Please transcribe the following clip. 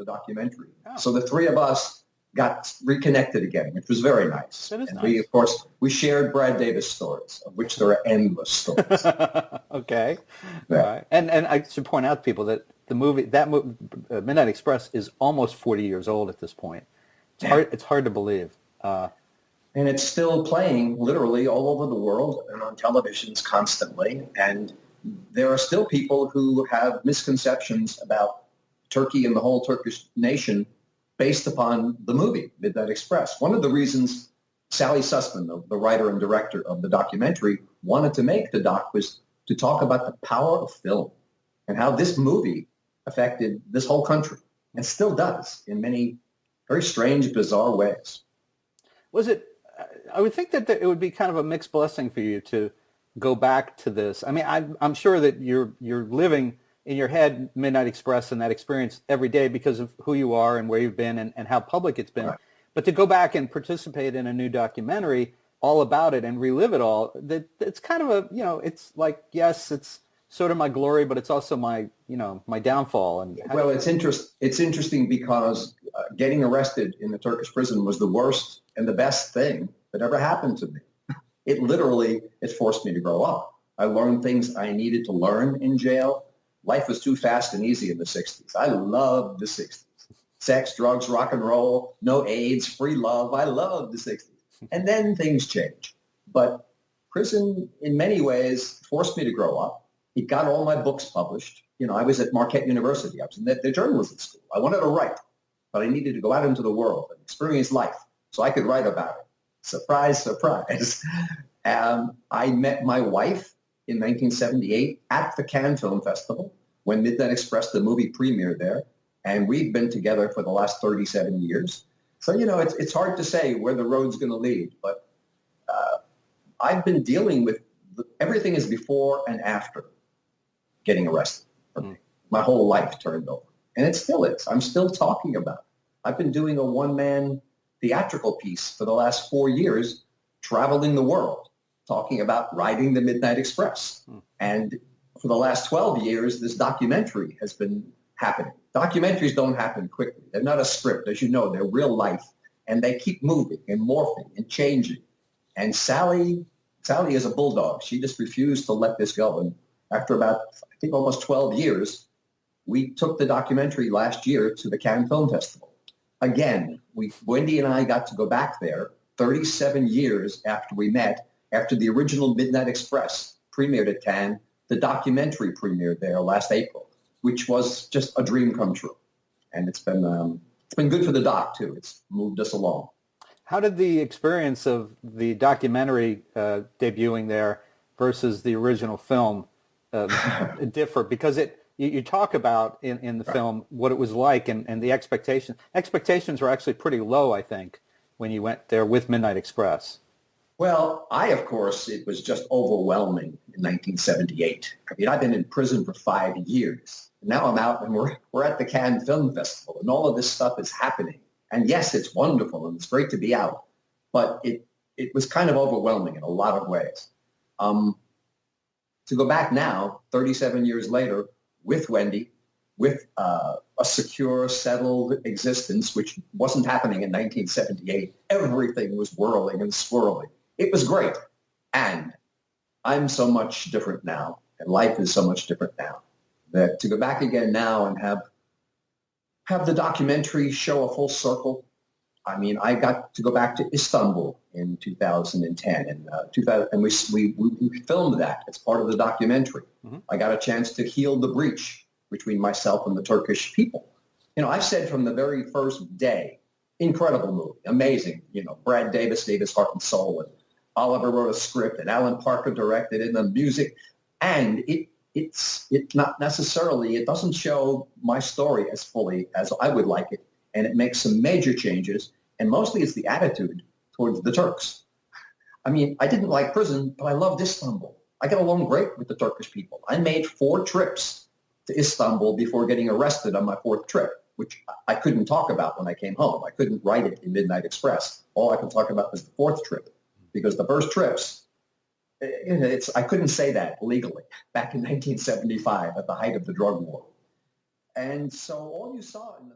the documentary. Oh. So the three of us got reconnected again, which was very nice. That is and nice. we, of course, we shared Brad Davis stories, of which there are endless stories. Okay. Yeah. All right. And I should point out to people that Midnight Express is almost 40 years old at this point. It's hard to believe. And it's still playing literally all over the world and on televisions constantly. And there are still people who have misconceptions about Turkey and the whole Turkish nation based upon the movie, Midnight Express. One of the reasons Sally Sussman, the writer and director of the documentary, wanted to make the doc was to talk about the power of film and how this movie affected this whole country and still does in many very strange, bizarre ways. Was it, I would think that it would be kind of a mixed blessing for you to go back to this. I mean, I'm sure that you're living in your head Midnight Express and that experience every day because of who you are and where you've been and how public it's been. Right. But to go back and participate in a new documentary all about it and relive it all, it's kind of a, it's like, yes, it's sort of my glory, but it's also my, my downfall. And well, it's interesting because getting arrested in the Turkish prison was the worst and the best thing that ever happened to me. It forced me to grow up. I learned things I needed to learn in jail. Life was too fast and easy in the 60s. I loved the 60s. Sex, drugs, rock and roll, no AIDS, free love. I loved the 60s. And then things changed. But prison, in many ways, forced me to grow up. It got all my books published. I was at Marquette University. I was in the journalism school. I wanted to write, but I needed to go out into the world and experience life so I could write about it. Surprise, surprise. I met my wife in 1978 at the Cannes Film Festival when Midnight Express, the movie, premiered there. And we've been together for the last 37 years. So, it's hard to say where the road's going to lead. But I've been dealing with everything is before and after getting arrested. My whole life turned over. And it still is. I'm still talking about it. I've been doing a one-man theatrical piece for the last 4 years, traveling the world, talking about riding the Midnight Express. And for the last 12 years, this documentary has been happening. Documentaries don't happen quickly. They're not a script. As you know, they're real life. And they keep moving and morphing and changing. And Sally is a bulldog. She just refused to let this go. And after about, I think, almost 12 years, we took the documentary last year to the Cannes Film Festival. Again, Wendy and I got to go back there 37 years after we met, after the original Midnight Express premiered at Cannes. The documentary premiered there last April, which was just a dream come true. And it's been good for the doc, too. It's moved us along. How did the experience of the documentary debuting there versus the original film differ? Because you talk about in the film what it was like and the expectations. Expectations were actually pretty low, I think, when you went there with Midnight Express. Well, of course, it was just overwhelming in 1978. I mean, I've been in prison for 5 years. Now I'm out and we're at the Cannes Film Festival and all of this stuff is happening. And yes, it's wonderful and it's great to be out, but it was kind of overwhelming in a lot of ways. To go back now, 37 years later, with Wendy, with a secure, settled existence, which wasn't happening in 1978, everything was whirling and swirling. It was great. And I'm so much different now, and life is so much different now, that to go back again now and have the documentary show a full circle. I mean, I got to go back to Istanbul in 2010, and we filmed that as part of the documentary. Mm-hmm. I got a chance to heal the breach between myself and the Turkish people. I've said from the very first day, incredible movie, amazing. Brad Davis gave his heart and soul, and Oliver wrote a script, and Alan Parker directed it, and the music, and it's not necessarily, it doesn't show my story as fully as I would like it, and it makes some major changes, and mostly it's the attitude towards the Turks. I mean, I didn't like prison, but I loved Istanbul. I got along great with the Turkish people. I made 4 trips to Istanbul before getting arrested on my 4th trip, which I couldn't talk about when I came home. I couldn't write it in Midnight Express. All I could talk about was the 4th trip, because the first trips, I couldn't say that legally back in 1975 at the height of the drug war. And so all you saw in the